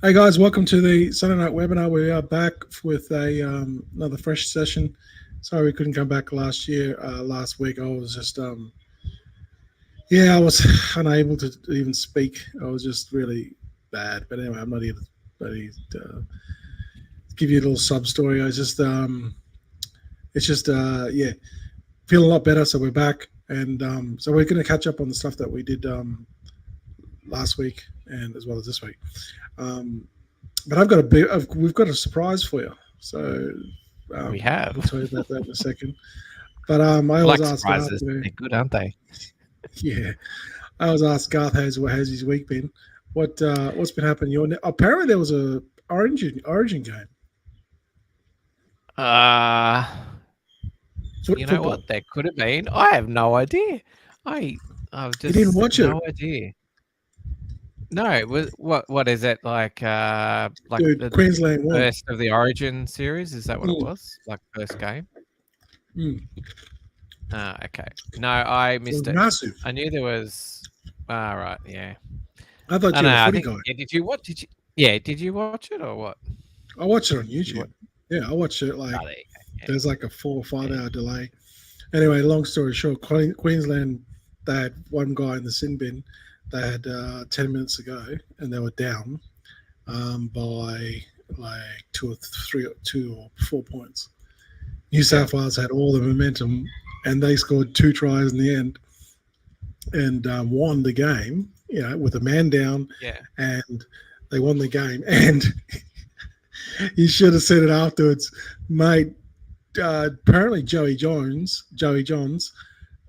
Hey guys, welcome to the Sunday night webinar. We are back with another fresh session. Sorry we couldn't come back last week. I was just I was unable to even speak. I was just really bad. But anyway, I'm not here to give you a little sub story. I just it's just feel a lot better. So we're back, and so we're going to catch up on the stuff that we did last week and as well as this week. But we've got a surprise for you. So We have. We'll tell you about that in a second. But I I always like ask Garth. surprises. They're good, aren't they? Yeah, I always ask Garth how's his week been. What's been happening? Apparently there was a Origin game. You know what? There could have been. I have no idea. I've just you didn't watch no idea. No, it was what is it like? Dude, the Queensland won. first of the Origin series. Is that what it was? Like first game? Okay. No, I missed it. Massive. I knew there was. Right. Yeah. I thought you were a footy guy. Did you watch? Did you watch it or what? I watched it on YouTube. Yeah, I watched it there's like a 4 or 5 hour delay. Anyway, long story short, Queensland, they had one guy in the sin bin. They had 10 minutes to go, and they were down by like 2 or 4 points. New South Wales had all the momentum, and they scored 2 tries in the end, and won the game. With a man down, and they won the game. And you should have said it afterwards, mate. Apparently, Joey Johns.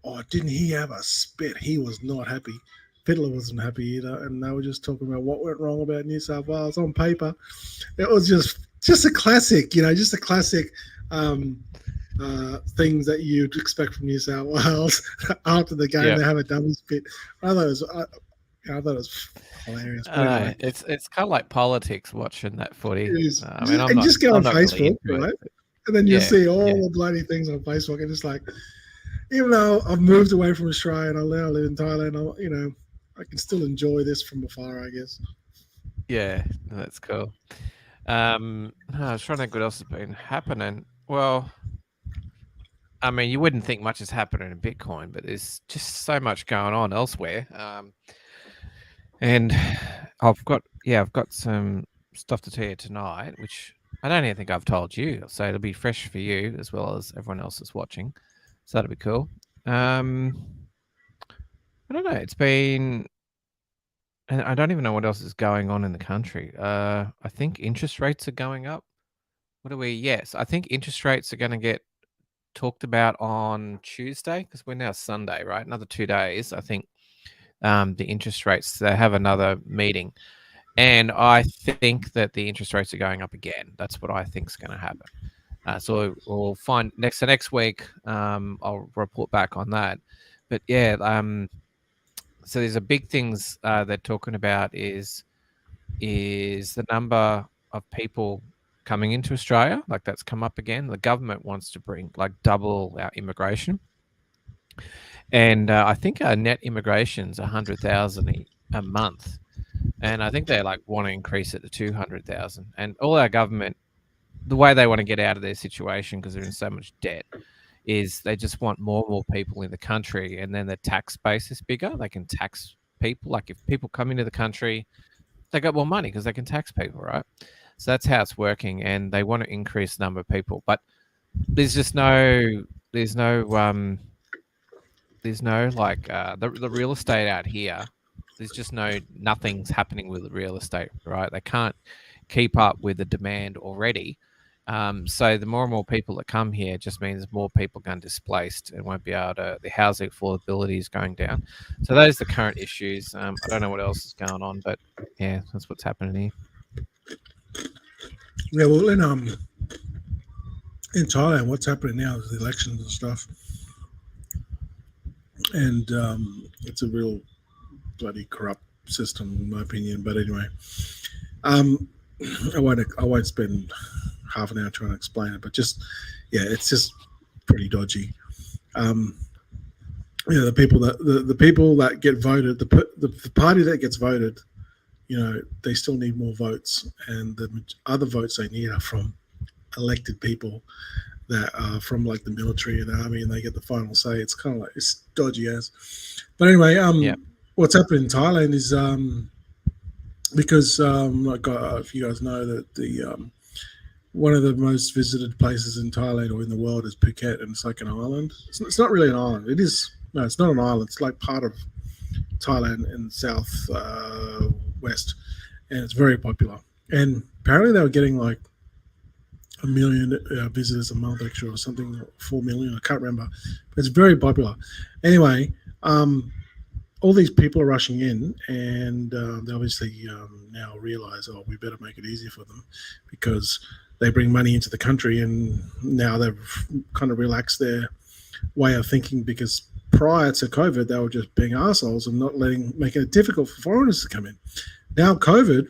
Oh, didn't he have a spit? He was not happy. Fittler wasn't happy either, and they were just talking about what went wrong about New South Wales on paper. It was just a classic, just a classic things that you'd expect from New South Wales after the game. They have a dummy spit. I thought it was hilarious. Anyway. It's kind of like politics watching that footy. Just go on Facebook, right? And then you see all the bloody things on Facebook, and it's like, even though I've moved away from Australia and I now live in Thailand, I can still enjoy this from afar, I guess. Yeah, that's cool. I was trying to think what else has been happening. Well, I mean, you wouldn't think much is happening in Bitcoin, but there's just so much going on elsewhere. And I've got some stuff to tell you tonight, which I don't even think I've told you. So it'll be fresh for you as well as everyone else is watching. So that'll be cool. I don't know. It's been, and I don't even know what else is going on in the country. I think interest rates are going up. What are we? Yes, I think interest rates are going to get talked about on Tuesday because we're now Sunday, right? Another 2 days. I think the interest rates, they have another meeting. And I think that the interest rates are going up again. That's what I think is going to happen. So we'll find next week. I'll report back on that. But yeah, so there's a big things they're talking about is the number of people coming into Australia. Like that's come up again. The government wants to bring double our immigration. And I think our net immigration is 100,000 a month. And I think they want to increase it to 200,000. And all our government, the way they want to get out of their situation because they're in so much debt, is they just want more and more people in the country, and then the tax base is bigger. They can tax people. Like if people come into the country, they got more money because they can tax people, right? So that's how it's working, and they want to increase the number of people. But there's no the real estate out here. There's just nothing's happening with the real estate, right? They can't keep up with the demand already. So the more and more people that come here just means more people going displaced and won't be able to, the housing affordability is going down. So those are the current issues. I don't know what else is going on, but yeah, that's what's happening here. Yeah, well, in Thailand, what's happening now is the elections and stuff. And it's a real bloody corrupt system, in my opinion. But anyway, I won't spend half an hour trying to explain it. But it's just pretty dodgy. The people that get voted, the party that gets voted they still need more votes, and the other votes they need are from elected people that are from like the military and army, and they get the final say. It's kind of like it's dodgy as. But anyway, what's happened in Thailand is because if you guys know that the one of the most visited places in Thailand or in the world is Phuket, and it's like an island. It's not really an island. It is no, it's not an island. It's like part of Thailand in south west, and it's very popular. And apparently they were getting like 1 million visitors a month extra or something, 4 million. I can't remember. But it's very popular. Anyway, all these people are rushing in, and they obviously now realize, we better make it easier for them because they bring money into the country, and now they've kind of relaxed their way of thinking because prior to COVID, they were just being assholes and not making it difficult for foreigners to come in. Now COVID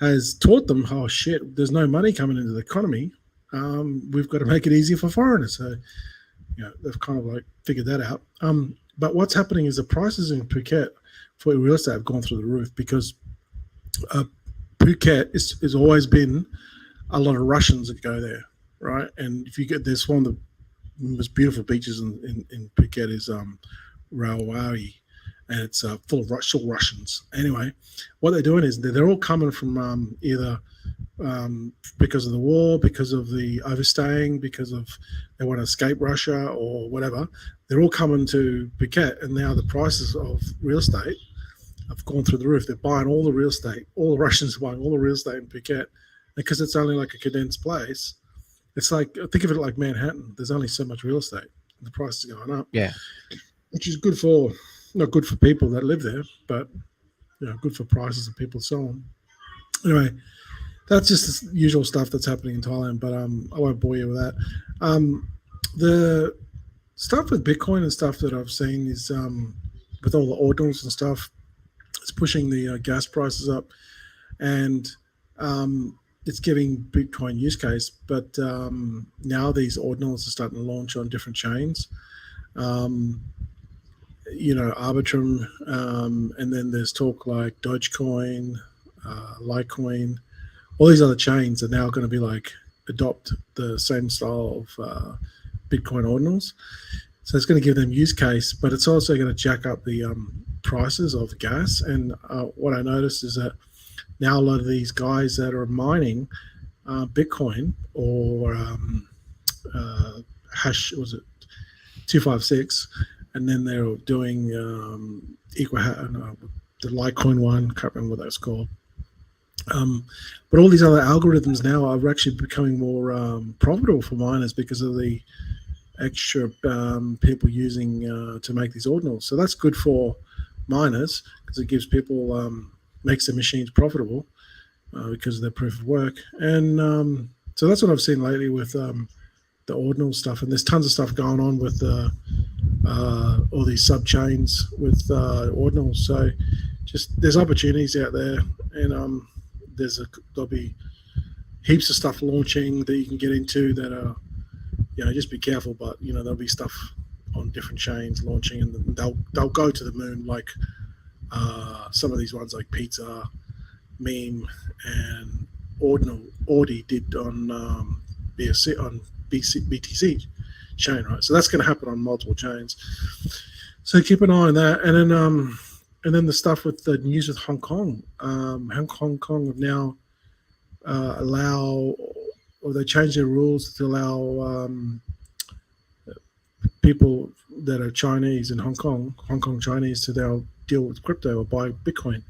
has taught them, oh shit, there's no money coming into the economy. We've got to make it easier for foreigners. So, they've kind of like figured that out. But what's happening is the prices in Phuket for real estate have gone through the roof because Phuket has always been a lot of Russians that go there, right? And if you get this, one of the most beautiful beaches in Phuket is Rawai, and it's full of Russians. Anyway, what they're doing is they're all coming from either because of the war, because of the overstaying, because of they want to escape Russia or whatever. They're all coming to Phuket, and now the prices of real estate have gone through the roof. They're buying all the real estate. All the Russians are buying all the real estate in Phuket because it's only like a condensed place. It's like, think of it like Manhattan. There's only so much real estate. And the price is going up. Yeah. Which is not good for people that live there, but good for prices of people selling. Anyway, that's just the usual stuff that's happening in Thailand, but I won't bore you with that. The stuff with Bitcoin and stuff that I've seen is with all the ordinals and stuff, it's pushing the gas prices up, and it's giving Bitcoin use case. But now these ordinals are starting to launch on different chains. Arbitrum, and then there's talk like Dogecoin, Litecoin, all these other chains are now going to be like adopt the same style of Bitcoin ordinals. So it's going to give them use case, but it's also going to jack up the prices of gas. And what I noticed is that now a lot of these guys that are mining Bitcoin or hash, was it 256, and then they're doing the Litecoin one, can't remember what that's called. But all these other algorithms now are actually becoming more profitable for miners because of the extra people using to make these ordinals. So that's good for miners because it gives people, makes the machines profitable because of their proof of work. And so that's what I've seen lately with the ordinal stuff. And there's tons of stuff going on with all these sub chains with ordinals. So just there's opportunities out there, and there'll be heaps of stuff launching that you can get into that are, just be careful, but there'll be stuff on different chains launching, and they'll go to the moon, like some of these ones like Pizza, Meme, and Audi did on BTC chain, right? So that's going to happen on multiple chains. So keep an eye on that, and then the stuff with the news with Hong Kong. Hong Kong have now they changed their rules to allow people that are Chinese in Hong Kong Chinese, to now deal with crypto or buy Bitcoin.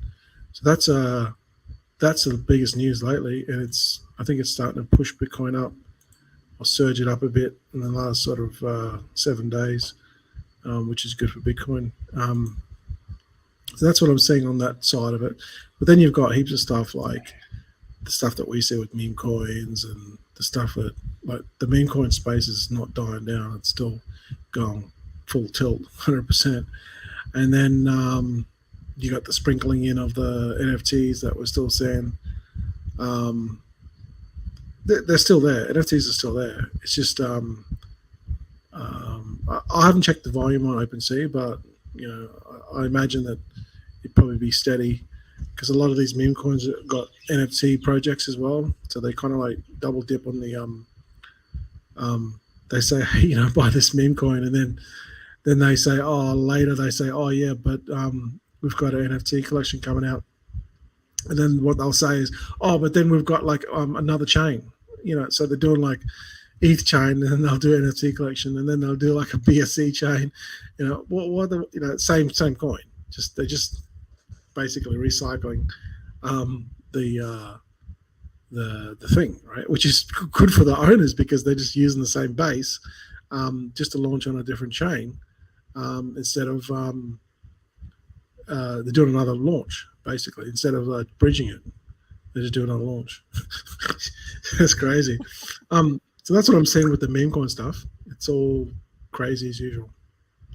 So that's the biggest news lately, and I think it's starting to push Bitcoin up or surge it up a bit in the last sort of 7 days, which is good for Bitcoin. So that's what I'm seeing on that side of it. But then you've got heaps of stuff like the stuff that we see with meme coins, and the stuff that, like, the meme coin space is not dying down. It's still going full tilt, 100%. And then you got the sprinkling in of the NFTs that we're still seeing. They're still there. NFTs are still there. It's just I haven't checked the volume on OpenSea, but I imagine that it'd probably be steady. because a lot of these meme coins have got NFT projects as well, so they kind of like double dip on the they say, hey, buy this meme coin, and then they say, oh, later they say, oh yeah, but we've got an NFT collection coming out, and then what they'll say is, oh, but then we've got like another chain, so they're doing like ETH chain, and then they'll do an NFT collection, and then they'll do like a BSC chain, what the same coin, they're just basically recycling the thing, right? Which is good for the owners because they're just using the same base, just to launch on a different chain, instead of they're doing another launch basically instead of bridging it. They're just doing another launch. That's crazy. So that's what I'm saying with the meme coin stuff. It's all crazy as usual.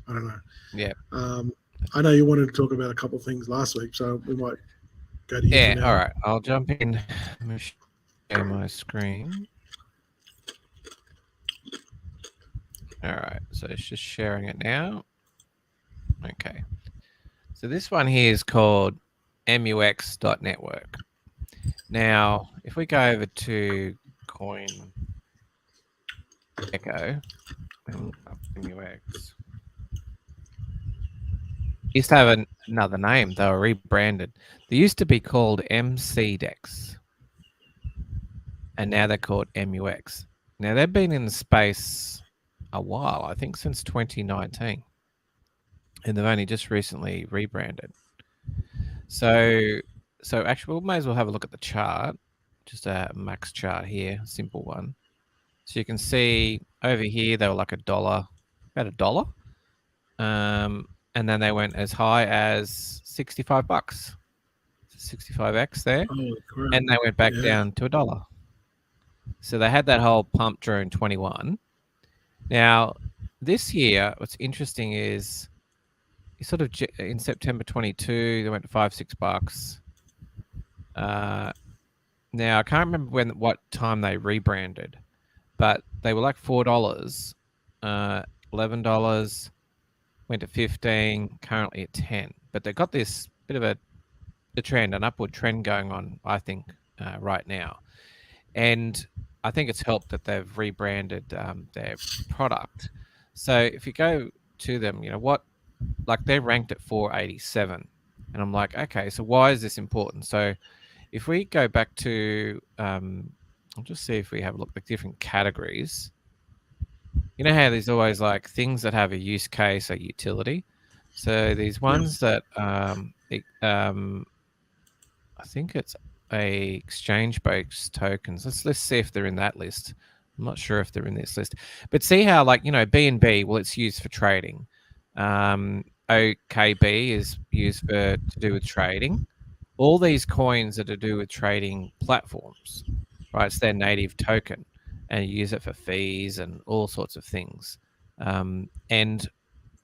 I don't know. Yeah. I know you wanted to talk about a couple of things last week, so we might go to you. Yeah. All right. I'll jump in. Let me share my screen. All right. So it's just sharing it now. Okay. So this one here is called MUX.network. Now, if we go over to Coin Echo and MUX, used to have another name. They were rebranded. They used to be called MCDEX, and now they're called MUX. Now they've been in the space a while, I think since 2019, and they've only just recently rebranded. So actually, we may as well have a look at the chart, just a max chart here, simple one. So you can see over here they were like $1, about $1. And then they went as high as $65, 65x there, and they went back down to $1. So they had that whole pump during 21. Now, this year, what's interesting is sort of in September 22, they went to $5-6. Now I can't remember what time they rebranded, but they were like $4, $11. Went to 15, currently at 10. But they've got this bit of a trend, an upward trend going on, I think, right now. And I think it's helped that they've rebranded their product. So if you go to them, like they're ranked at 487. And I'm like, okay, so why is this important? So if we go back to, I'll just see if we have a look at different categories. You know how there's always like things that have a use case or utility. So these ones that I think it's a exchange-based tokens. Let's see if they're in that list. I'm not sure if they're in this list, but see how like BNB. Well, it's used for trading. OKB is used to do with trading. All these coins are to do with trading platforms, right? It's their native token. And you use it for fees and all sorts of things. And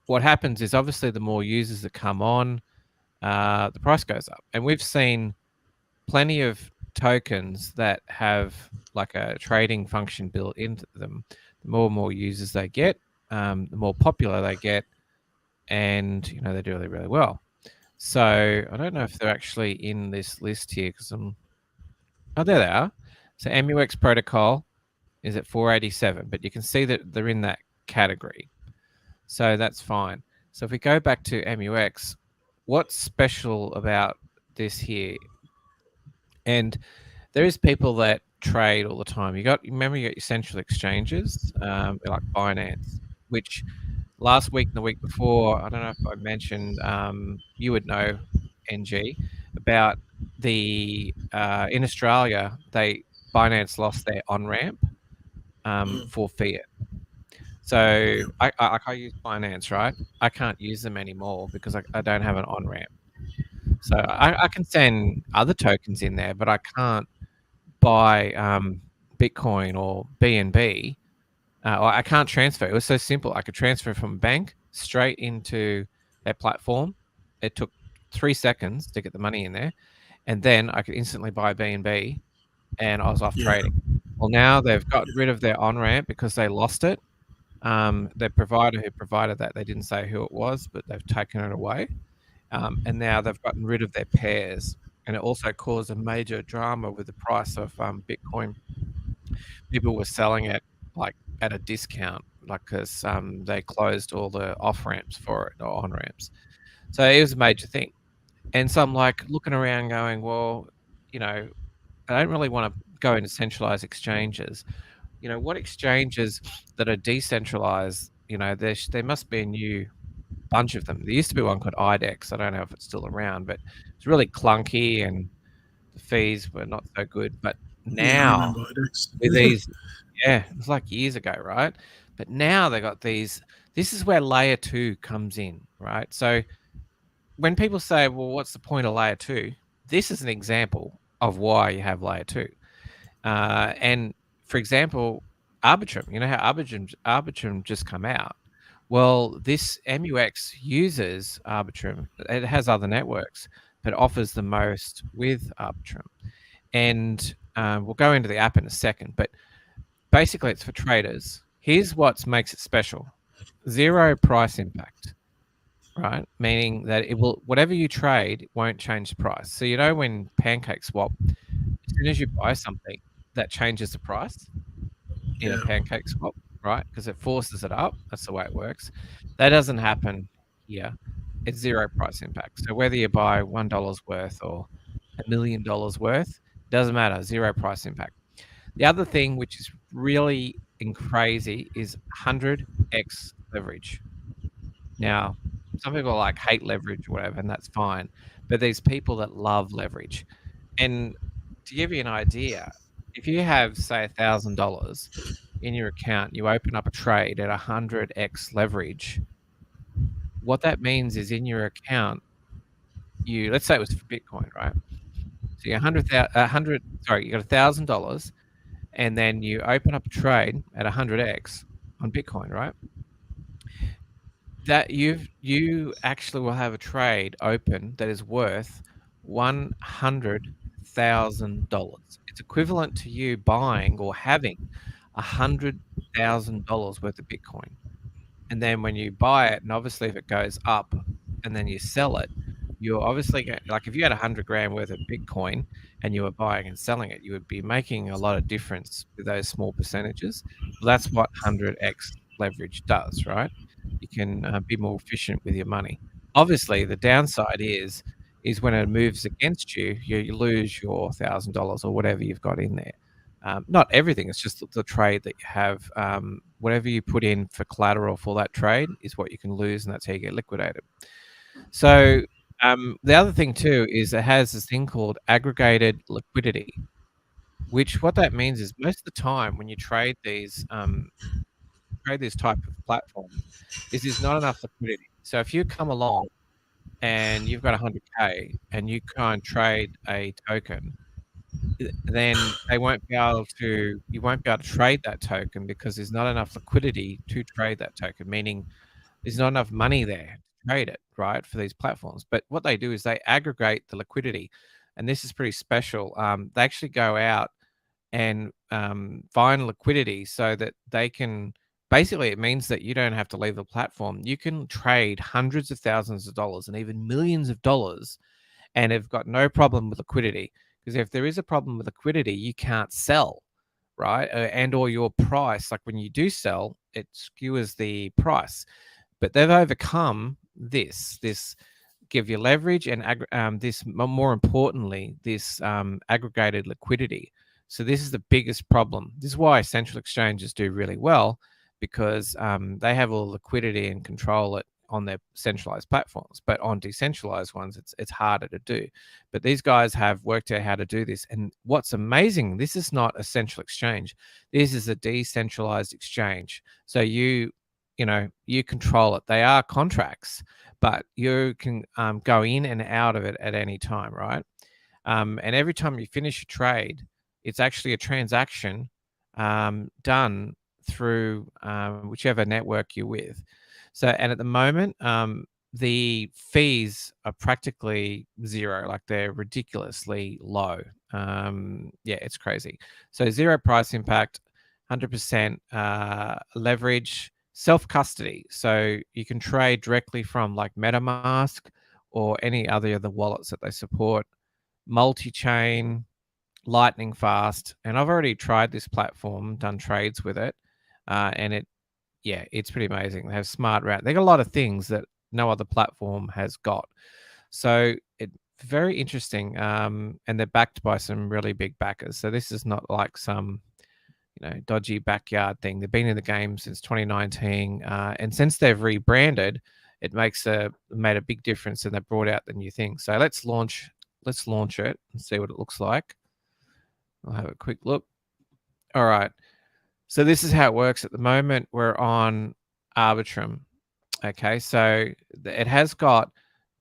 what happens is obviously the more users that come on, the price goes up. And we've seen plenty of tokens that have like a trading function built into them. The more and more users they get, the more popular they get, and they do really, really well. So I don't know if they're actually in this list here because oh, there they are. So MUX protocol is at 487, but you can see that they're in that category. So that's fine. So if we go back to MUX, what's special about this here? And there is people that trade all the time. Remember you got your central exchanges, like Binance, which last week and the week before, I don't know if I mentioned, you would know, NG, about the in Australia, Binance lost their on-ramp for fiat. So I use Binance, right? I can't use them anymore because I don't have an on-ramp. So I can send other tokens in there, but I can't buy Bitcoin or BNB. Or I can't transfer. It was so simple. I could transfer from a bank straight into their platform. It took 3 seconds to get the money in there. And then I could instantly buy BNB and I was off trading. Well, now they've got rid of their on-ramp because they lost it. Their provider who provided that, they didn't say who it was, but they've taken it away. And now they've gotten rid of their pairs. and it also caused a major drama with the price of Bitcoin. People were selling it like at a discount, like because they closed all the off ramps for it or on ramps. So it was a major thing. And so I'm like looking around, going, well, you know, I don't really want to go into centralized exchanges. You know, what exchanges that are decentralized? You know, there must be a new bunch of them. There used to be one called IDEX. I don't know if it's still around, but it's really clunky and the fees were not so good. But Yeah, I now remember it. with these, yeah, it was like years ago, right? But now they got these. This is where layer 2 comes in, right? So when people say, well, what's the point of layer 2? This is an example of why you have layer 2. And for example, Arbitrum, you know how Arbitrum just come out? Well, this MUX uses Arbitrum. It has other networks, but offers the most with Arbitrum. And we'll go into the app in a second, but basically it's for traders. Here's what makes it special. Zero price impact, right? Meaning that it will, whatever you trade, it won't change the price. So you know when Pancake Swap, as soon as you buy something, that changes the price in a Yeah. Pancake Swap, right? Because it forces it up. That's the way it works. That doesn't happen here. It's zero price impact. So whether you buy $1 worth or $1 million worth, doesn't matter. Zero price impact. The other thing, which is really crazy, is 100x leverage. Now, some people like hate leverage or whatever, and that's fine. But there's people that love leverage. And to give you an idea, if you have, say, $1,000 in your account, you open up a trade at 100x leverage, what that means is in your account, let's say it was for Bitcoin, right? So you got $1,000, and then you open up a trade at 100x on Bitcoin, right? That you actually will have a trade open that is worth $100,000. It's equivalent to you buying or having $100,000 worth of Bitcoin. And then when you buy it, and obviously if it goes up and then you sell it, you're obviously like if you had 100 grand worth of Bitcoin and you were buying and selling it, you would be making a lot of difference with those small percentages. Well, that's what 100x leverage does, right? You can be more efficient with your money. Obviously, the downside is when it moves against you, you lose your $1,000 or whatever you've got in there. Not everything. It's just the trade that you have. Whatever you put in for collateral for that trade is what you can lose, and that's how you get liquidated. So the other thing too is it has this thing called aggregated liquidity, which what that means is most of the time when you trade these type of platforms, is there's not enough liquidity. So if you come along and you've got 100K and you try and trade a token, then you won't be able to trade that token because there's not enough liquidity to trade that token, meaning there's not enough money there to trade it, right, for these platforms. But what they do is they aggregate the liquidity, and this is pretty special. They actually go out and find liquidity so that they can, basically it means that you don't have to leave the platform. You can trade hundreds of thousands of dollars and even millions of dollars and have got no problem with liquidity. Because if there is a problem with liquidity, you can't sell, right? And or your price, like when you do sell, it skewers the price. But they've overcome this give you leverage and this, more importantly, this aggregated liquidity. So this is the biggest problem. This is why central exchanges do really well, because they have all the liquidity and control it on their centralized platforms. But on decentralized ones, it's harder to do. But these guys have worked out how to do this. And what's amazing, this is not a central exchange. This is a decentralized exchange. So you control it. They are contracts, but you can go in and out of it at any time, right? And every time you finish a trade, it's actually a transaction done through whichever network you're with. So, and at the moment, the fees are practically zero, like they're ridiculously low. Yeah, it's crazy. So zero price impact, 100% leverage, self-custody. So you can trade directly from like MetaMask or any other of the wallets that they support. multi-chain, lightning fast, and I've already tried this platform, done trades with it, and it's pretty amazing. They have smart route. They got a lot of things that no other platform has got. So it's very interesting, and they're backed by some really big backers. So this is not like some dodgy backyard thing. They've been in the game since 2019, and since they've rebranded, it made a big difference, and they brought out the new thing. So let's launch it and see what it looks like. I'll have a quick look. All right. So this is how it works at the moment. We're on Arbitrum. Okay, so it has got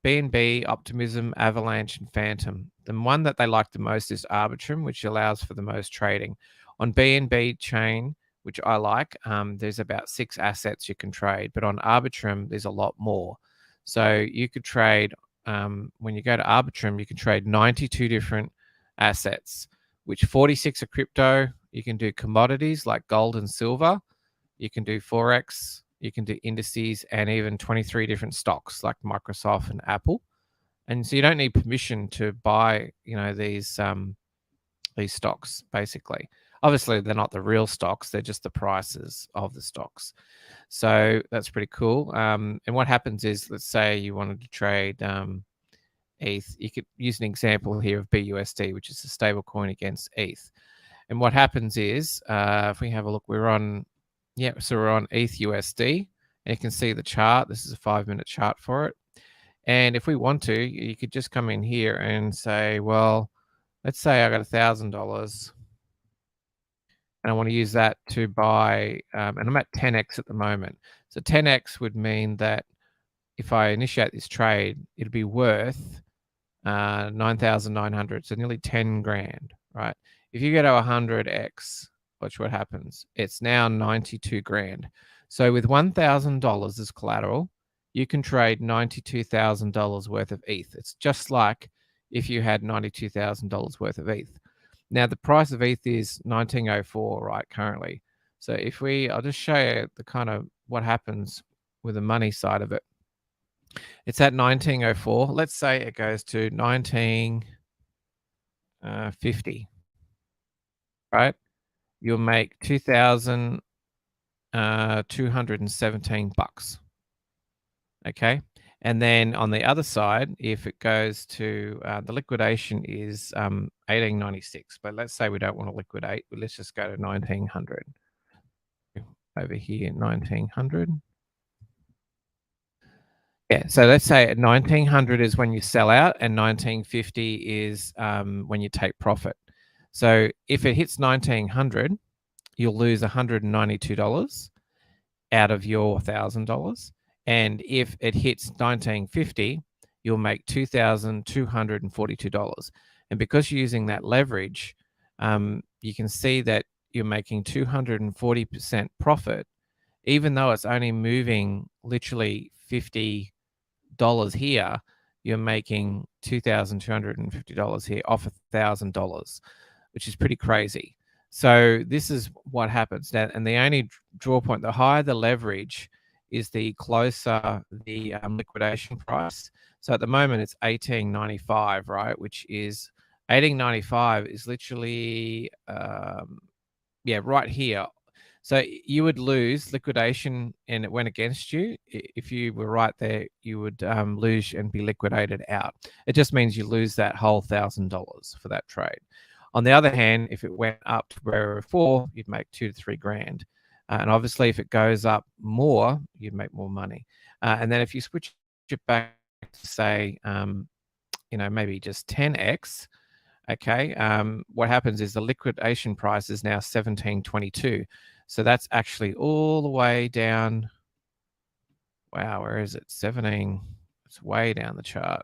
BNB, Optimism, Avalanche, and Phantom. The one that they like the most is Arbitrum, which allows for the most trading. On BNB chain, which I like, there's about 6 assets you can trade, but on Arbitrum, there's a lot more. So you could trade, when you go to Arbitrum, you can trade 92 different assets, which 46 are crypto. You can do commodities like gold and silver. You can do Forex. You can do indices, and even 23 different stocks like Microsoft and Apple. And so you don't need permission to buy, these stocks, basically. Obviously, they're not the real stocks. They're just the prices of the stocks. So that's pretty cool. And what happens is, let's say you wanted to trade ETH. You could use an example here of BUSD, which is a stable coin against ETH. And what happens is, if we have a look, we're on ETH USD, and you can see the chart. This is a 5-minute chart for it. And if we want to, you could just come in here and say, well, let's say I got $1,000 and I want to use that to buy, and I'm at 10x at the moment. So 10x would mean that if I initiate this trade, it'll be worth 9,900, so nearly 10 grand, right? If you go to 100x, watch what happens. It's now 92 grand. So with $1,000 as collateral, you can trade $92,000 worth of ETH. It's just like if you had $92,000 worth of ETH. Now, the price of ETH is 1904, right, currently. So I'll just show you the kind of what happens with the money side of it. It's at 1904. Let's say it goes to 1950, right? You'll make $2,217. Okay. And then on the other side, if it goes to the liquidation is 1896, but let's say we don't want to liquidate. Let's just go to 1900. Over here, 1900. Yeah, so let's say at 1900 is when you sell out, and 1950 is when you take profit. So if it hits 1900, you'll lose $192 out of your $1,000. And if it hits 1950, you'll make $2,242. And because you're using that leverage, you can see that you're making 240% profit, even though it's only moving literally $50 here. You're making $2,250 here off $1,000, which is pretty crazy. So this is what happens now. And the only draw point, the higher the leverage, is the closer the liquidation price. So at the moment it's 18.95, right? Which is 18.95 is literally right here. So you would lose liquidation and it went against you. If you were right there, you would lose and be liquidated out. It just means you lose that whole $1,000 for that trade. On the other hand, if it went up to where we were before, you'd make 2 to 3 grand. And obviously, if it goes up more, you'd make more money. And then if you switch it back to say, maybe just 10x, okay, what happens is the liquidation price is now 17.22. So that's actually all the way down. Wow, where is it? 17. It's way down the chart.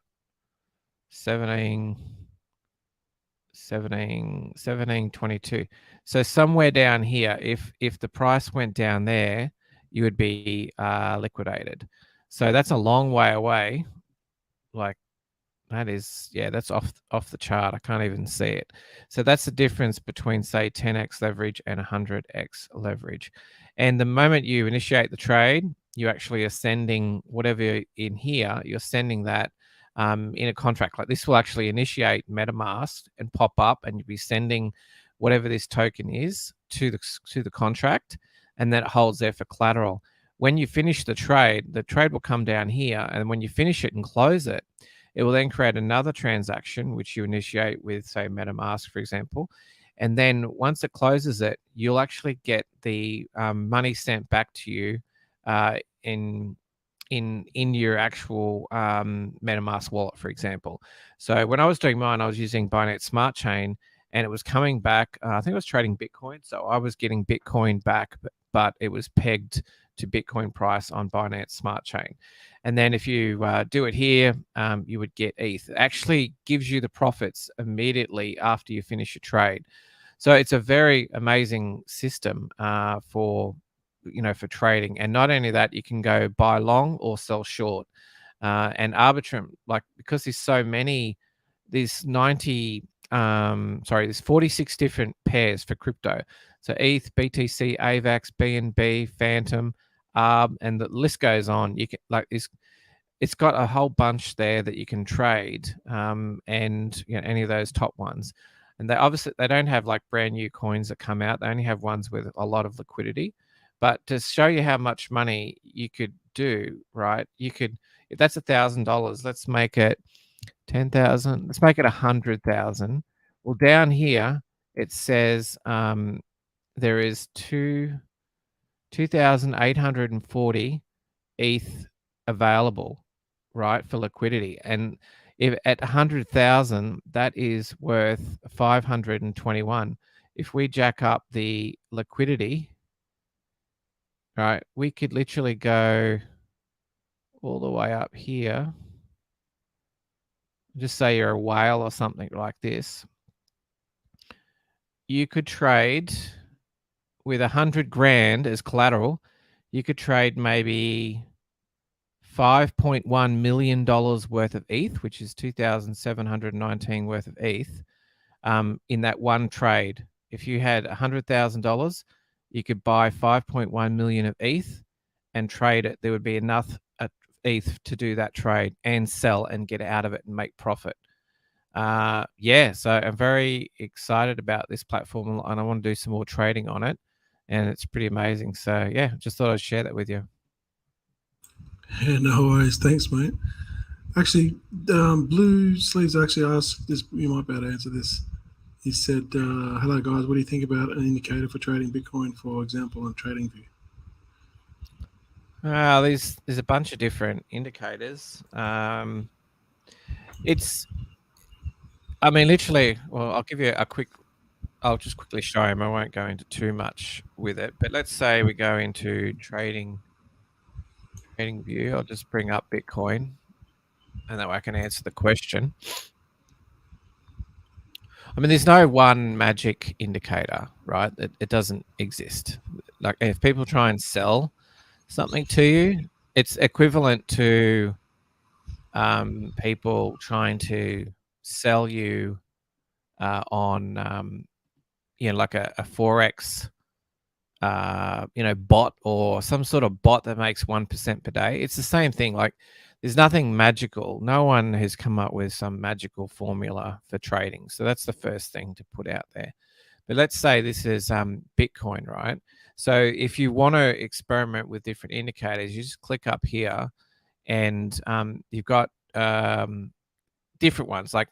17.22. So somewhere down here, if the price went down there, you would be liquidated. So that's a long way away. Like that is, that's off the chart. I can't even see it. So that's the difference between, say, 10x leverage and 100x leverage. And the moment you initiate the trade, you actually are sending whatever in here, you're sending that in a contract. Like this will actually initiate MetaMask and pop up, and you'll be sending whatever this token is to the contract, and then it holds there for collateral. When you finish the trade will come down here, and when you finish it and close it, it will then create another transaction, which you initiate with, say, MetaMask, for example. And then once it closes it, you'll actually get the money sent back to you in your actual MetaMask wallet, for example. So when I was doing mine, I was using Binance Smart Chain, and it was coming back. I think I was trading Bitcoin, so I was getting Bitcoin back, but it was pegged to Bitcoin price on Binance Smart Chain. And then if you do it here, you would get ETH. It actually gives you the profits immediately after you finish your trade. So it's a very amazing system for trading. And not only that, you can go buy long or sell short. And Arbitrum, like, because there's so many, there's 46 different pairs for crypto. So ETH, BTC, AVAX, BNB, Phantom, and the list goes on. You can, like, it's got a whole bunch there that you can trade, and any of those top ones. And they don't have like brand new coins that come out. They only have ones with a lot of liquidity. But to show you how much money you could do, right? You could, if that's $1,000, let's make it 10,000. Let's make it 100,000. Well, down here it says there is 2,840 ETH available, right, for liquidity. And if at 100,000, that is worth 521. If we jack up the liquidity, right, we could literally go all the way up here. Just say you're a whale or something like this. You could trade with 100 grand as collateral. You could trade maybe $5.1 million worth of ETH, which is 2,719 worth of ETH, in that one trade. If you had $100,000, you could buy 5.1 million of ETH and trade it. There would be enough ETH to do that trade and sell and get out of it and make profit. So I'm very excited about this platform, and I want to do some more trading on it, and it's pretty amazing. So yeah, just thought I'd share that with you. Yeah, no worries. Thanks, mate. Actually, Blue Sleeves actually asked this. You might be able to answer this. He said, "Hello guys, what do you think about an indicator for trading Bitcoin, for example, on TradingView?" There's a bunch of different indicators. Literally. Well, I'll give you I'll just quickly show him. I won't go into too much with it, but let's say we go into TradingView. I'll just bring up Bitcoin, and that way I can answer the question. There's no one magic indicator, right? It doesn't exist. Like, if people try and sell something to you, it's equivalent to people trying to sell you on like a Forex bot, or some sort of bot that makes 1% per day. It's the same thing. Like, there's nothing magical. No one has come up with some magical formula for trading. So that's the first thing to put out there. But let's say this is Bitcoin, right? So if you want to experiment with different indicators, you just click up here, and you've got different ones. Like,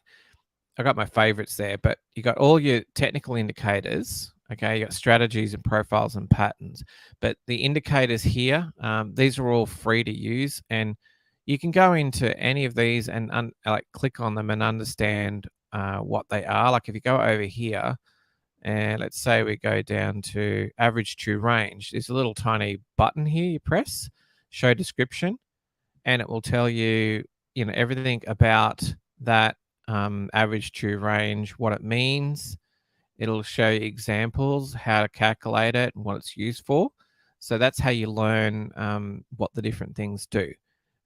I got my favorites there, but you got all your technical indicators. Okay, you got strategies and profiles and patterns. But the indicators here, these are all free to use, and you can go into any of these and click on them and understand what they are. Like, if you go over here, and let's say we go down to average true range, there's a little tiny button here. You press show description, and it will tell you, everything about that average true range, what it means. It'll show you examples, how to calculate it, and what it's used for. So that's how you learn what the different things do.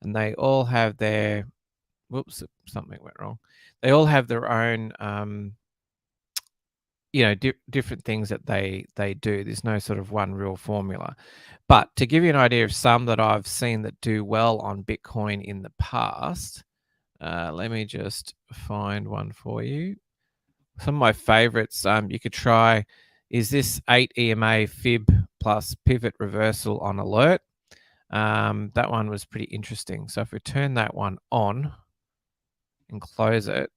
And they all have their, whoops, something went wrong. They all have their own, different things that they do. There's no sort of one real formula. But to give you an idea of some that I've seen that do well on Bitcoin in the past, Let me just find one for you. Some of my favorites you could try is this 8 EMA fib plus pivot reversal on alert. That one was pretty interesting. So if we turn that one on and close it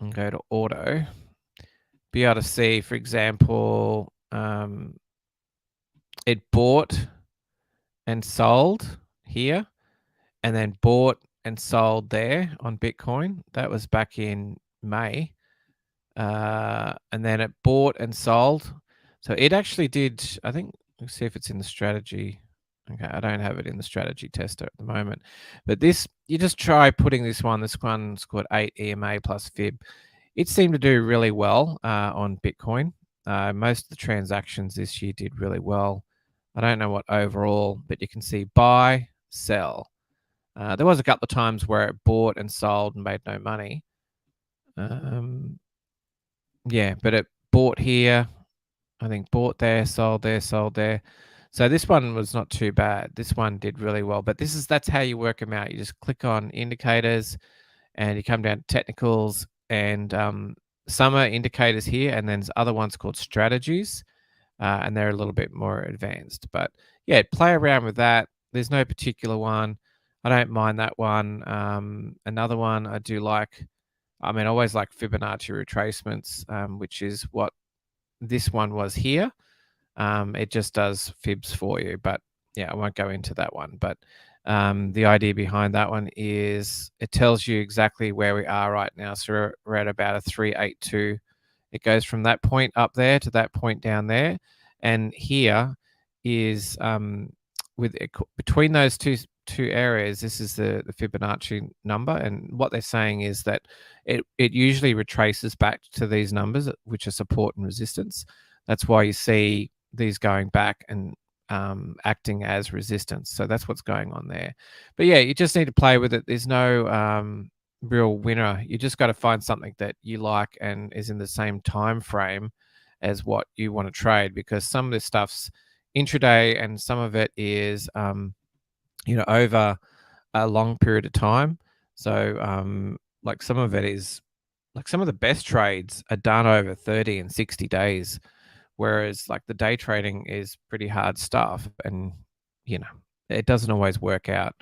and go to auto, be able to see, for example, it bought and sold here and then bought and sold there on Bitcoin. That was back in May. And then it bought and sold. So it actually did, I think, let's see if it's in the strategy. Okay, I don't have it in the strategy tester at the moment. But this, you just try putting this one. This one's called 8 EMA plus fib. It seemed to do really well on Bitcoin. Most of the transactions this year did really well. I don't know what overall, but you can see buy, sell. There was a couple of times where it bought and sold and made no money. Yeah, but it bought here, I think bought there, sold there, sold there. So this one was not too bad. This one did really well, but that's how you work them out. You just click on indicators and you come down to technicals, and some are indicators here, and then there's other ones called strategies, and they're a little bit more advanced. But yeah, play around with that. There's no particular one. I don't mind that one. Another one I do like, I mean, I always like Fibonacci retracements, which is what this one was here. It just does fibs for you, but yeah, I won't go into that one. But the idea behind that one is it tells you exactly where we are right now. So we're at about a 382. It goes from that point up there to that point down there. And here is between those two areas, this is the Fibonacci number, and what they're saying is that it usually retraces back to these numbers, which are support and resistance. That's why you see these going back and acting as resistance. So that's what's going on there. But yeah, you just need to play with it. There's no real winner. You just got to find something that you like and is in the same time frame as what you want to trade, because some of this stuff's intraday and some of it is over a long period of time. So like some of it is, like some of the best trades are done over 30 and 60 days, whereas like the day trading is pretty hard stuff, and it doesn't always work out.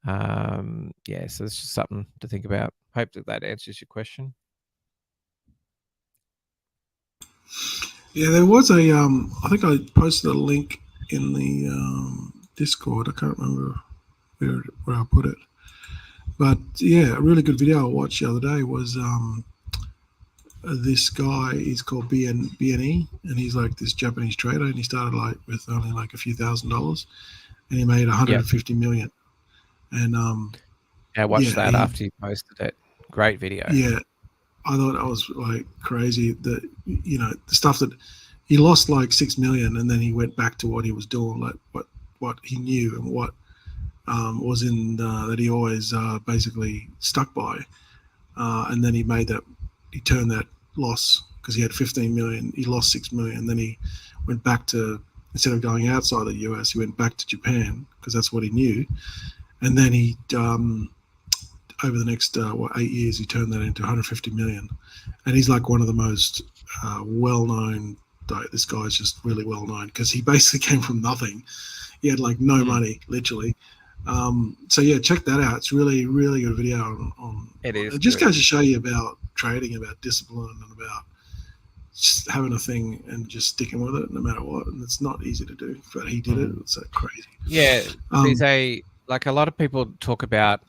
Yeah, so it's just something to think about. Hope that answers your question. Yeah, there was a I think I posted a link in the Discord. I can't remember where I put it, but yeah, a really good video I watched the other day was this guy is called BNE, and he's like this Japanese trader, and he started like with only like a few $1,000s, and he made 150 million. And I watched that after you posted it. Great video. Yeah, I thought that was like crazy. That the stuff that he lost like 6 million, and then he went back to what he was doing, like what he knew and what was in that he always basically stuck by, and then he turned that loss, because he had 15 million, he lost 6 million. Then he went back to, instead of going outside the US, he went back to Japan, because that's what he knew. And then he over the next 8 years, he turned that into 150 million. And he's like one of the most well-known, this guy's just really well-known, because he basically came from nothing. He had like no money, literally. So yeah, check that out. It's really, really good video on it just goes to show you about trading, about discipline, and about just having a thing and just sticking with it no matter what. And it's not easy to do, but he did it. It's so crazy. Yeah, there's a lot of people talk about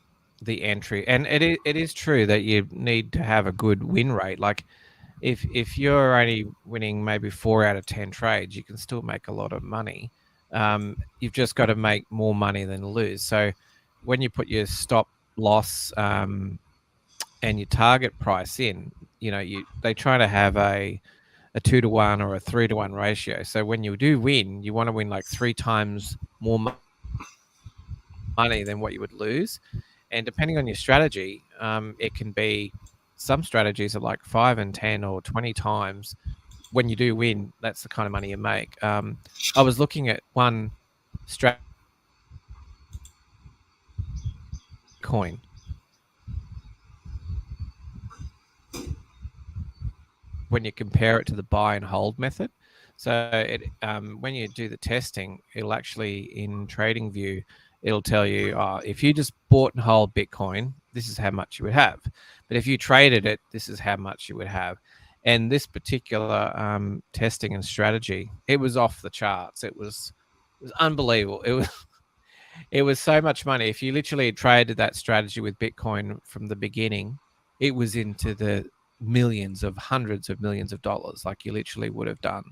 the entry, and it is true that you need to have a good win rate. Like if you're only winning maybe 4 out of 10 trades, you can still make a lot of money. You've just got to make more money than lose. So when you put your stop loss and your target price in, they try to have a 2-to-1 or a 3-to-1 ratio. So when you do win, you want to win like 3 times more money than what you would lose. And depending on your strategy, it can be, some strategies are like 5 and 10 or 20 times. When you do win, that's the kind of money you make. I was looking at one coin, when you compare it to the buy and hold method. So when you do the testing, it'll actually, in TradingView, it'll tell you, if you just bought and hold Bitcoin, this is how much you would have. But if you traded it, this is how much you would have. And this particular testing and strategy, it was off the charts. It was unbelievable. It was so much money. If you literally traded that strategy with Bitcoin from the beginning, it was into the millions of hundreds of millions of dollars, like you literally would have done.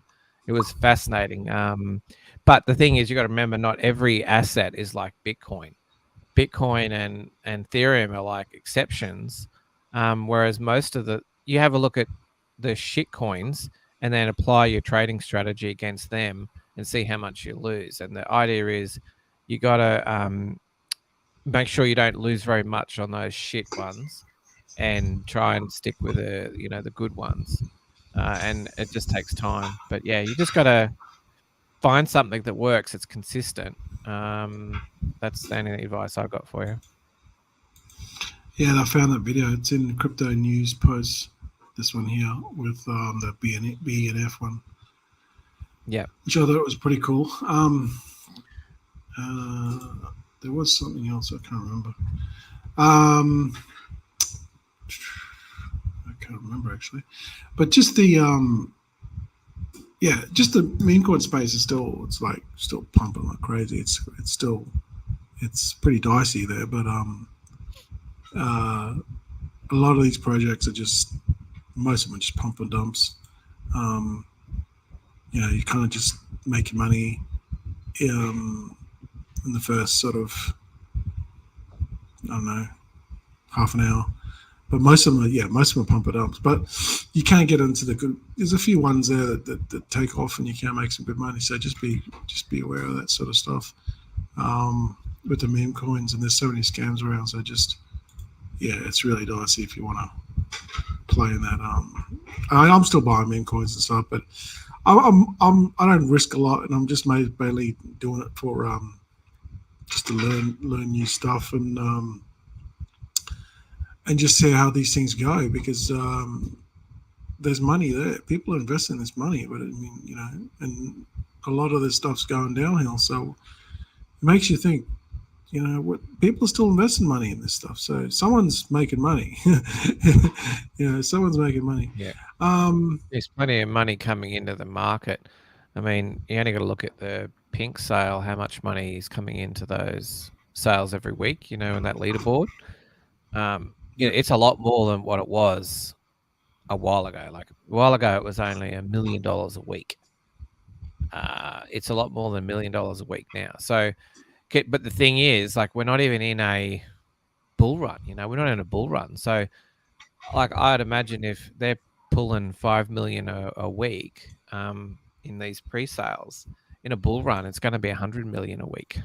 It was fascinating. But the thing is, you got to remember, not every asset is like Bitcoin. Bitcoin and Ethereum are like exceptions, whereas most of you have a look at the shit coins and then apply your trading strategy against them and see how much you lose. And the idea is you got to make sure you don't lose very much on those shit ones and try and stick with the good ones. And it just takes time. But yeah, you just got to find something that works. It's consistent. That's the only advice I got for you. Yeah, I found that video. It's in Crypto News Post. This one here with the BNF one. Yeah, which I thought was pretty cool. There was something else I can't remember. I can't remember actually, but just the just the meme coin space is still pumping like crazy. It's pretty dicey there, but a lot of these projects are most of them are just pump and dumps. You kind of just make your money in the first sort of, I don't know, half an hour. But most of them are pump and dumps. But you can't get into the good. There's a few ones there that take off and you can make some good money. So just be aware of that sort of stuff with the meme coins. And there's so many scams around. So it's really dicey if you want to play in that. I'm still buying meme coins and stuff, but I don't risk a lot, and I'm just mainly doing it for just to learn new stuff and just see how these things go, because there's money there. People are investing this money, but I mean, and a lot of this stuff's going downhill. So it makes you think, what people are still investing money in this stuff. So someone's making money. Someone's making money. Yeah. There's plenty of money coming into the market. I mean, you only got to look at the Pink sale, how much money is coming into those sales every week, in that leaderboard. It's a lot more than what it was a while ago. Like a while ago, it was only $1 million a week. It's a lot more than $1 million a week now. So, but the thing is, like, we're not even in a bull run. We're not in a bull run. So, like, I'd imagine if they're pulling 5 million a week in these pre-sales, in a bull run, it's going to be 100 million a week.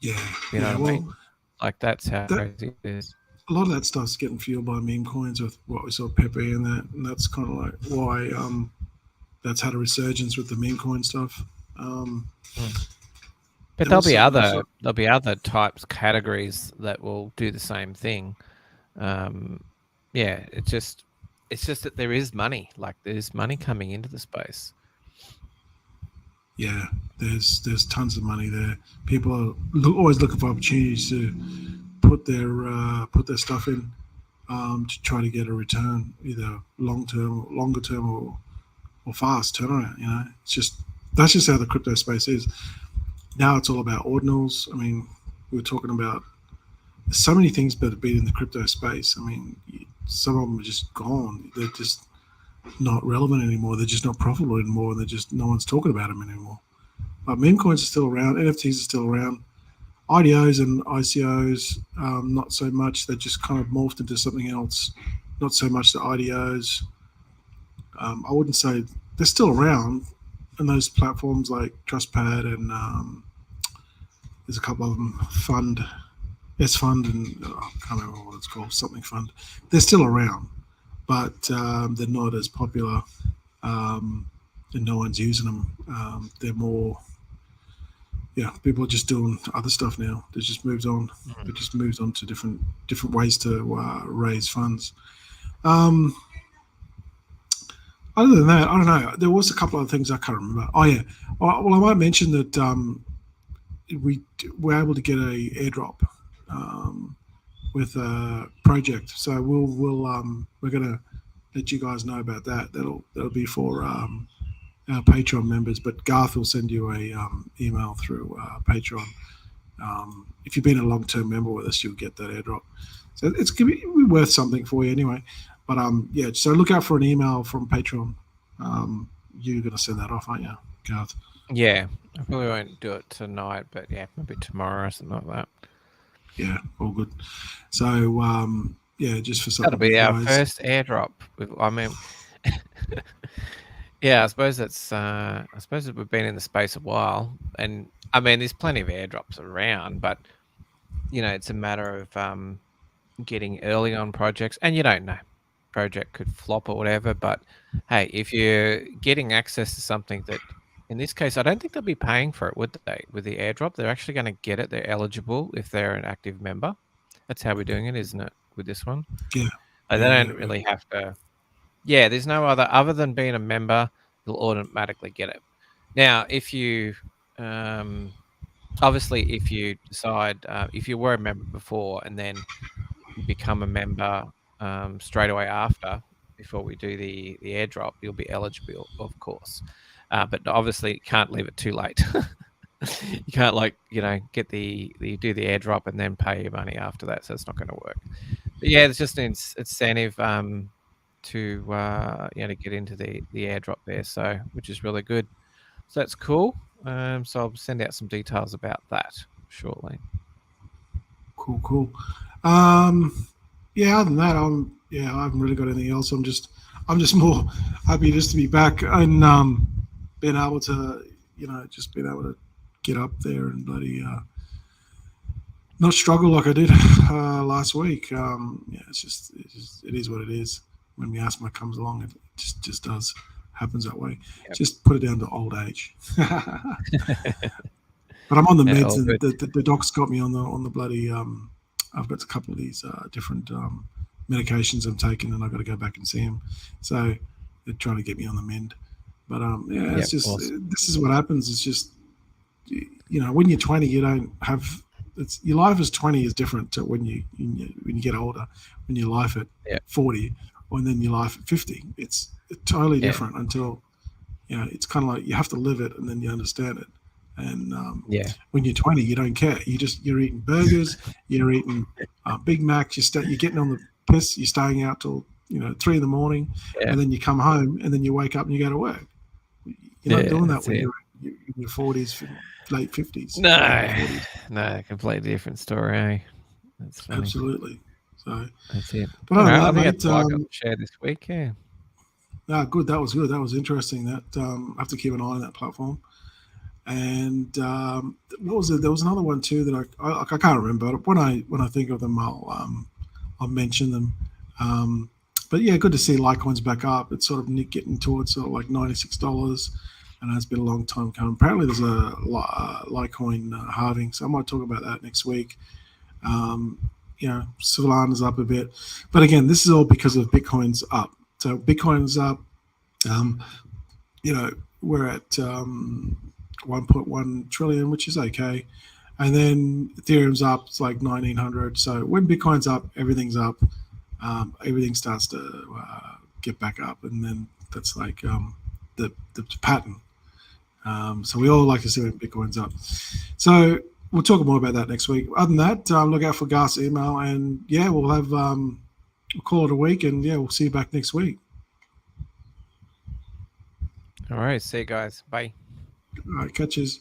Yeah, you know what I mean? Like, that's how crazy it is. A lot of that stuff's getting fueled by meme coins with what we saw Pepe and that, and that's kind of like why that's had a resurgence with the meme coin stuff. But there'll be other categories that will do the same thing. It's just that there is money. Like, there's money coming into the space. Yeah, there's tons of money there. People are always looking for opportunities to put their stuff in to try to get a return, either longer term, or fast turnaround. That's just how the crypto space is. Now it's all about ordinals. I mean, we were talking about so many things that have been in the crypto space. I mean, some of them are just gone. They're just not relevant anymore. They're just not profitable anymore. And no one's talking about them anymore. But meme coins are still around. NFTs are still around. IDOs and ICOs, not so much. They just kind of morphed into something else. Not so much the IDOs. I wouldn't say they're still around. And those platforms like TrustPad and there's a couple of them, S-Fund, and I can't remember what it's called, something fund. They're still around, but they're not as popular, and no one's using them. They're more, people are just doing other stuff now. They just moved on. They just moved on to different ways to raise funds. Other than that, I don't know. There was a couple of things I can't remember. Oh yeah. Well, I might mention that we were able to get a airdrop with a project. So we're gonna let you guys know about that. That'll be for our Patreon members. But Garth will send you a email through Patreon. If you've been a long-term member with us, you'll get that airdrop. So it's gonna be worth something for you anyway. But yeah, so look out for an email from Patreon. You're gonna send that off, aren't you, Garth? Yeah, I probably won't do it tonight, but yeah, maybe tomorrow or something like that. Yeah, all good. So yeah, just for something. That'll be our first airdrop. I mean, yeah, I suppose it's. I suppose we've been in the space a while, and I mean, there's plenty of airdrops around, but you know, it's a matter of getting early on projects, and you don't know, project could flop or whatever. But hey, if you're getting access to something that, in this case, I don't think they'll be paying for it, would they? With the airdrop, they're actually going to get it. They're eligible if they're an active member. That's how we're doing it, isn't it? With this one, yeah, they don't really have to. Yeah, there's no other than being a member, you'll automatically get it. Now, if you obviously, if you decide if you were a member before and then you become a member straight away after, before we do the airdrop, you'll be eligible, of course. But obviously, you can't leave it too late. You can't get do the airdrop and then pay your money after that. So it's not going to work. But yeah, it's just an incentive to get into the airdrop there. So which is really good. So that's cool. So I'll send out some details about that shortly. Cool. Yeah, other than that, I haven't really got anything else. I'm just more happy just to be back and being able to, just being able to get up there and bloody not struggle like I did last week. Yeah, it is what it is. When the asthma comes along, it just does happens that way. Yep. Just put it down to old age. But I'm on the meds, and the doc's got me on the bloody. I've got a couple of these different medications I'm taking, and I've got to go back and see him. So they're trying to get me on the mend. But yeah, it's just awesome. This is what happens. It's just when you're 20, you don't have. Your life as 20 is different to when you get older. When your life at 40, and then your life at 50, it's totally different until it's kind of like you have to live it and then you understand it. And when you're 20, you don't care. You're eating burgers, you're eating Big Macs, you're getting on the piss, you're staying out till 3 a.m, and then you come home and then you wake up and you go to work. You're not doing that when you're in your 40s, late 50s. No, completely different story. Eh? That's funny. Absolutely. So that's it. But I think that's all I got to share this week. Yeah. Good. That was good. That was interesting. That I have to keep an eye on that platform. And what was it? There was another one too that I can't remember. When I think of them, I'll mention them. But yeah, good to see Litecoin's back up. It's sort of getting towards sort of like $96, and it's been a long time coming. Apparently, there's a Litecoin halving, so I might talk about that next week. Solana's up a bit, but again, this is all because of Bitcoin's up. So Bitcoin's up. We're at 1.1 trillion, which is okay. And then Ethereum's up, it's like 1900. So when Bitcoin's up, everything's up. Everything starts to get back up. And then that's like the pattern. So we all like to see when Bitcoin's up. So we'll talk more about that next week. Other than that, look out for Garth's email. And yeah, we'll have we'll call it a week. And yeah, we'll see you back next week. All right. See you guys. Bye. All right. Catches.